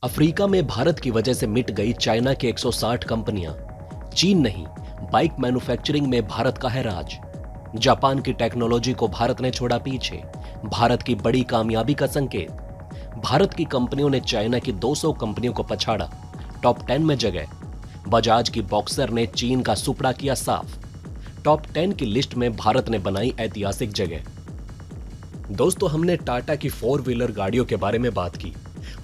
Africa में भारत की वजह से मिट गई चाइना की 160 कंपनियां। चीन नहीं, बाइक मैन्युफैक्चरिंग में भारत का है राज। जापान की टेक्नोलॉजी को भारत ने छोड़ा पीछे, भारत की बड़ी कामयाबी का संकेत। भारत की कंपनियों ने चाइना की 200 कंपनियों को पछाड़ा, टॉप 10 में जगह। बजाज की बॉक्सर ने चीन का सुपड़ा किया साफ, टॉप 10 की लिस्ट में भारत ने बनाई ऐतिहासिक जगह। दोस्तों, हमने टाटा की 4 व्हीलर गाड़ियों के बारे में बात की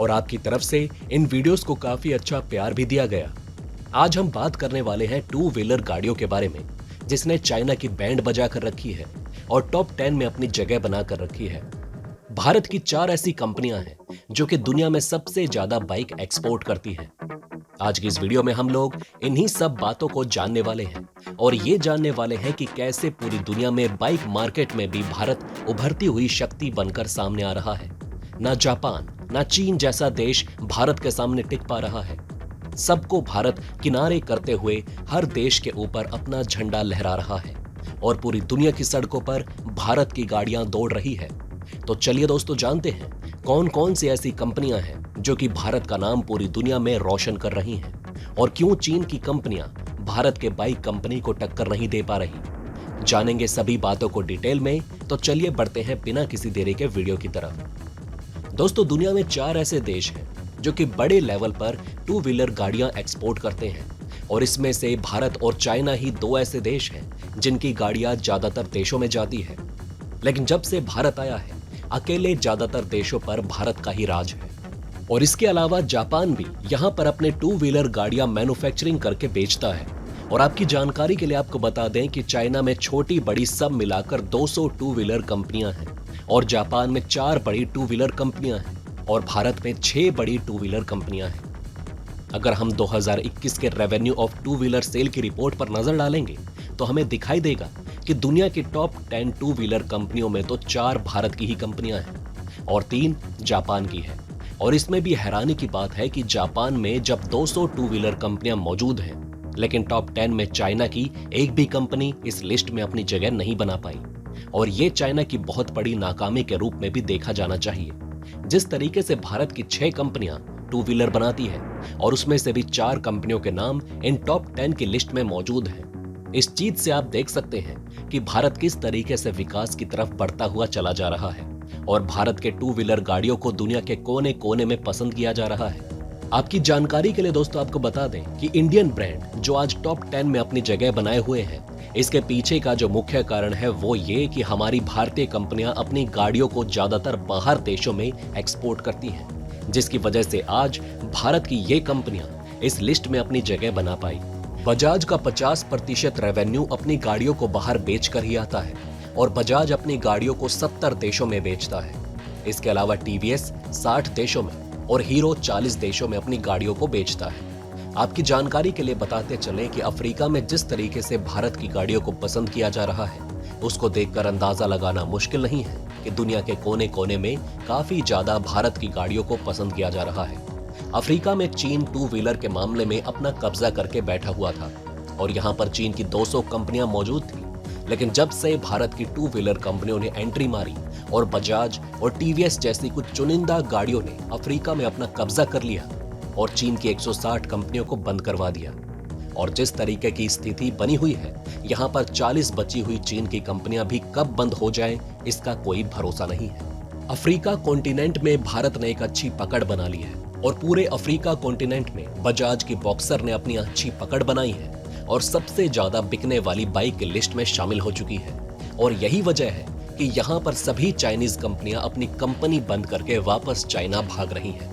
और आपकी तरफ से इन वीडियोस को काफी अच्छा प्यार भी दिया गया। आज हम बात करने वाले हैं 2 व्हीलर गाड़ियों के बारे में, जिसने चाइना की बैंड बजा कर रखी है और टॉप 10 में अपनी जगह बनाकर रखी है। भारत की 4 ऐसी कंपनियां हैं जो कि दुनिया में सबसे ज्यादा बाइक एक्सपोर्ट करती हैं। आज की इस वीडियो में हम लोग इन्हीं सब बातों को जानने वाले हैं और ये जानने वाले हैं कि कैसे पूरी दुनिया में बाइक मार्केट में भी भारत उभरती हुई शक्ति बनकर सामने आ रहा है। ना जापान ना चीन जैसा देश भारत के सामने टिक पा रहा है। सबको भारत किनारे करते हुए हर देश के ऊपर अपना झंडा लहरा रहा है और पूरी दुनिया की सड़कों पर भारत की गाड़ियां दौड़ रही है। तो चलिए दोस्तों, जानते हैं कौन कौन सी ऐसी कंपनियां हैं जो कि भारत का नाम पूरी दुनिया में रोशन कर रही हैं और क्यों चीन की कंपनियां भारत के बाइक कंपनी को टक्कर नहीं दे पा रही। जानेंगे सभी बातों को डिटेल में, तो चलिए बढ़ते हैं बिना किसी देरी के वीडियो की तरफ। दोस्तों, दुनिया में 4 ऐसे देश हैं जो कि बड़े लेवल पर 2 व्हीलर गाड़ियां एक्सपोर्ट करते हैं और इसमें से भारत और चाइना ही 2 ऐसे देश हैं जिनकी गाड़ियां ज्यादातर देशों में जाती है। लेकिन जब से भारत आया है, अकेले ज्यादातर देशों पर भारत का ही राज है। और इसके अलावा जापान भी यहां पर अपने 2 व्हीलर गाड़ियां मैन्युफैक्चरिंग करके बेचता है। और आपकी जानकारी के लिए आपको बता दें कि चाइना में छोटी बड़ी सब मिलाकर 200 2 व्हीलर कंपनियां हैं और जापान में 4 बड़ी 2 व्हीलर कंपनियां हैं और भारत में 6 बड़ी 2 व्हीलर कंपनियां हैं। अगर हम 2021 के रेवेन्यू ऑफ 2 व्हीलर सेल की रिपोर्ट पर नजर डालेंगे तो हमें दिखाई देगा कि दुनिया की टॉप 10 2 व्हीलर कंपनियों में तो 4 भारत की ही कंपनियां हैं और 3 जापान की है। और इसमें भी हैरानी की बात है कि जापान में जब 200 2 व्हीलर कंपनियां मौजूद हैं, लेकिन टॉप 10 में चाइना की एक भी कंपनी इस लिस्ट में अपनी जगह नहीं बना पाई। और ये चाइना की बहुत बड़ी नाकामी के रूप में भी देखा जाना चाहिए। जिस तरीके से भारत की 6 कंपनियां 2 व्हीलर बनाती है और उसमें से भी 4 कंपनियों के नाम इन टॉप 10 की लिस्ट में मौजूद हैं, इस चीज से आप देख सकते हैं कि भारत किस तरीके से विकास की तरफ बढ़ता हुआ चला जा रहा है और भारत के 2 व्हीलर गाड़ियों को दुनिया के कोने कोने में पसंद किया जा रहा है। आपकी जानकारी के लिए दोस्तों आपको बता दें कि इंडियन ब्रांड जो आज टॉप 10 में अपनी जगह बनाए हुए हैं, इसके पीछे का जो मुख्य कारण है वो ये कि हमारी भारतीय कंपनियां अपनी गाड़ियों को ज्यादातर बाहर देशों में एक्सपोर्ट करती हैं, जिसकी वजह से आज भारत की ये कंपनियां इस लिस्ट में अपनी जगह बना पाई। बजाज का 50% रेवेन्यू अपनी गाड़ियों को बाहर बेचकर ही आता है और बजाज अपनी गाड़ियों को 70 देशों में बेचता है। इसके अलावा टीवीएस 60 देशों में और हीरो 40 देशों में अपनी गाड़ियों को बेचता है। आपकी जानकारी के लिए बताते चलें कि अफ्रीका में जिस तरीके से भारत की गाड़ियों को पसंद किया जा रहा है, उसको देखकर अंदाजा लगाना मुश्किल नहीं है कि दुनिया के कोने कोने में काफी ज्यादा भारत की गाड़ियों को पसंद किया जा रहा है। अफ्रीका में चीन 2 व्हीलर के मामले में अपना कब्जा करके बैठा हुआ था और यहाँ पर चीन की 200 कंपनियां मौजूद थी। लेकिन जब से भारत की 2 व्हीलर कंपनियों ने एंट्री मारी और बजाज और टीवीएस जैसी कुछ चुनिंदा गाड़ियों ने अफ्रीका में अपना कब्जा कर लिया और चीन की 160 कंपनियों को बंद करवा दिया। और जिस तरीके की स्थिति बनी हुई है, यहाँ पर 40 बची हुई चीन की कंपनियां भी कब बंद हो जाएं, इसका कोई भरोसा नहीं है। अफ्रीका कॉन्टिनेंट में भारत ने एक अच्छी पकड़ बना ली है और पूरे अफ्रीका कॉन्टिनेंट में बजाज की बॉक्सर ने अपनी अच्छी पकड़ बनाई है और सबसे ज्यादा बिकने वाली बाइक की लिस्ट में शामिल हो चुकी है। और यही वजह है कि यहाँ पर सभी चाइनीज कंपनियां अपनी कंपनी बंद करके वापस चाइना भाग रही हैं।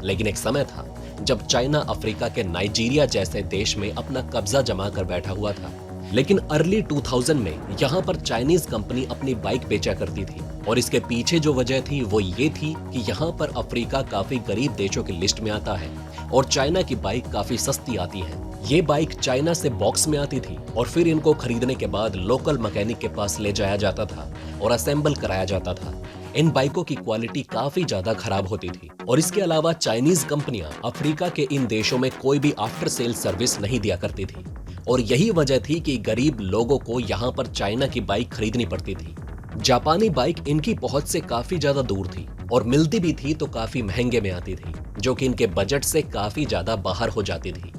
लेकिन एक समय था जब चाइना अफ्रीका के नाइजीरिया जैसे देश में अपना कब्जा जमा कर बैठा हुआ था। लेकिन अर्ली 2000 में यहाँ पर चाइनीज कंपनी अपनी बाइक बेचा करती थी और इसके पीछे जो वजह थी वो ये थी कि यहाँ पर अफ्रीका काफी गरीब देशों की लिस्ट में आता है और चाइना की बाइक काफी सस्ती आती है। ये बाइक चाइना से बॉक्स में आती थी और फिर इनको खरीदने के बाद लोकल मैकेनिक के पास ले जाया जाता था और असेंबल कराया जाता था। इन बाइकों की क्वालिटी काफी ज्यादा खराब होती थी और इसके अलावा चाइनीज कंपनियां अफ्रीका के इन देशों में कोई भी आफ्टर सेल सर्विस नहीं दिया करती थी और यही वजह थी कि गरीब लोगों को यहाँ पर चाइना की बाइक खरीदनी पड़ती थी। जापानी बाइक इनकी पहुंच से काफी ज्यादा दूर थी और मिलती भी थी तो काफी महंगे में आती थी, जो कि इनके बजट से काफी ज्यादा बाहर हो जाती थी।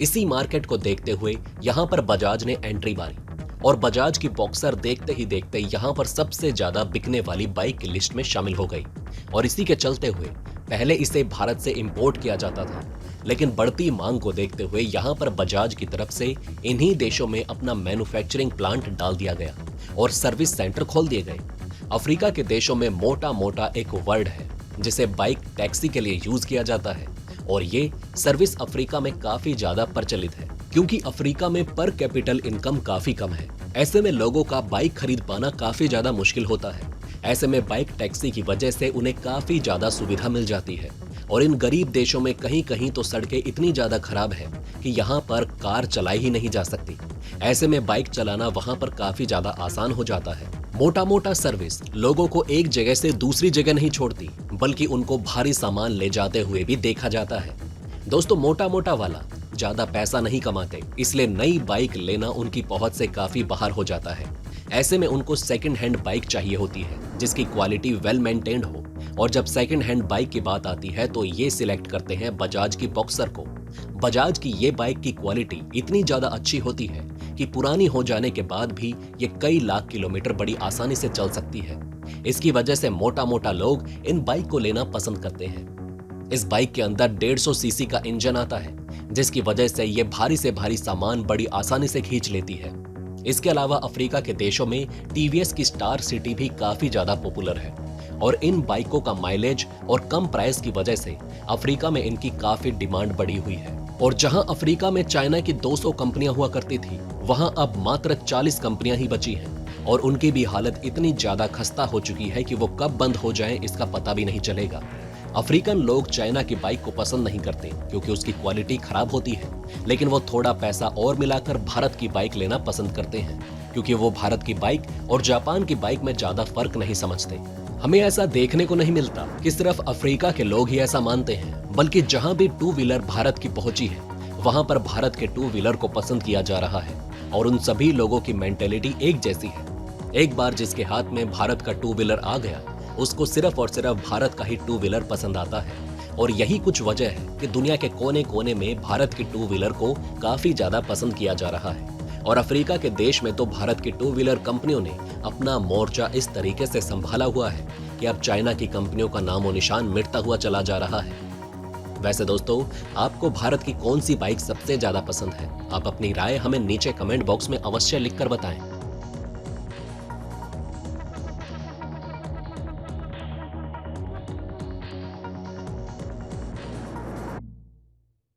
इसी मार्केट को देखते हुए यहाँ पर बजाज ने एंट्री मारी और बजाज की बॉक्सर देखते ही देखते यहाँ पर सबसे ज्यादा बिकने वाली बाइक की लिस्ट में शामिल हो गई। और इसी के चलते हुए पहले इसे भारत से इंपोर्ट किया जाता था, लेकिन बढ़ती मांग को देखते हुए यहाँ पर बजाज की तरफ से इन्हीं देशों में अपना मैन्युफैक्चरिंग प्लांट डाल दिया गया और सर्विस सेंटर खोल दिए गए। अफ्रीका के देशों में मोटा मोटा एक वर्ड है जिसे बाइक टैक्सी के लिए यूज किया जाता है, और ये सर्विस अफ्रीका में काफी ज्यादा प्रचलित है क्योंकि अफ्रीका में पर कैपिटल इनकम काफी कम है। ऐसे में लोगों का बाइक खरीद पाना काफी ज्यादा मुश्किल होता है। ऐसे में बाइक टैक्सी की वजह से उन्हें काफी ज्यादा सुविधा मिल जाती है। और इन गरीब देशों में कहीं कहीं तो सड़कें इतनी ज्यादा खराब है कि यहाँ पर कार चलाई ही नहीं जा सकती। ऐसे में बाइक चलाना वहाँ पर काफी ज्यादा आसान हो जाता है। मोटा मोटा सर्विस लोगों को एक जगह से दूसरी जगह नहीं छोड़ती, बल्कि उनको भारी सामान ले जाते हुए भी देखा जाता है। दोस्तों, मोटा मोटा वाला ज्यादा पैसा नहीं कमाते, इसलिए नई बाइक लेना उनकी पहुंच से काफी बाहर हो जाता है। ऐसे में उनको सेकंड हैंड बाइक चाहिए होती है जिसकी क्वालिटी वेल मेंटेन्ड हो, और जब सेकंड हैंड बाइक की बात आती है तो ये सिलेक्ट करते हैं बजाज की बॉक्सर को। बजाज की ये बाइक की क्वालिटी इतनी ज्यादा अच्छी होती है कि पुरानी हो जाने के बाद भी ये कई लाख किलोमीटर बड़ी आसानी से चल सकती है। इसकी वजह से मोटा मोटा लोग इन बाइक को लेना पसंद करते हैं। इस बाइक के अंदर 150 सीसी का इंजन आता है, जिसकी वजह से ये भारी से भारी सामान बड़ी आसानी से खींच लेती है। इसके अलावा अफ्रीका के देशों में टीवीएस की स्टार सिटी भी काफी ज्यादा पॉपुलर है, और इन बाइकों का माइलेज और कम प्राइस की वजह से अफ्रीका में इनकी काफी डिमांड बढ़ी हुई है। और जहां अफ्रीका में चाइना की 200 कंपनियां हुआ करती थी, वहां अब मात्र 40 कंपनियां ही बची हैं, और उनकी भी हालत इतनी ज्यादा खस्ता हो चुकी है कि वो कब बंद हो जाएं इसका पता भी नहीं चलेगा। अफ्रीकन लोग चाइना की बाइक को पसंद नहीं करते क्योंकि उसकी क्वालिटी खराब होती है, लेकिन वो थोड़ा पैसा और मिलाकर भारत की बाइक लेना पसंद करते हैं क्योंकि वो भारत की बाइक और जापान की बाइक में ज्यादा फर्क नहीं समझते। हमें ऐसा देखने को नहीं मिलता कि सिर्फ अफ्रीका के लोग ही ऐसा मानते हैं, बल्कि जहां भी टू व्हीलर भारत की पहुंची है, वहां पर भारत के टू व्हीलर को पसंद किया जा रहा है। और उन सभी लोगों की मेंटेलिटी एक जैसी है। एक बार जिसके हाथ में भारत का टू व्हीलर आ गया, उसको सिर्फ और सिर्फ भारत का ही टू व्हीलर पसंद आता है। और यही कुछ वजह है कि दुनिया के कोने कोने में भारत की टू व्हीलर को काफी ज्यादा पसंद किया जा रहा है। और अफ्रीका के देश में तो भारत की टू व्हीलर कंपनियों ने अपना मोर्चा इस तरीके से संभाला हुआ है कि अब चाइना की कंपनियों का नामो निशान मिटता हुआ चला जा रहा है। वैसे दोस्तों, आपको भारत की कौन सी बाइक सबसे ज्यादा पसंद है? आप अपनी राय हमें नीचे कमेंट बॉक्स में अवश्य लिखकर बताएं।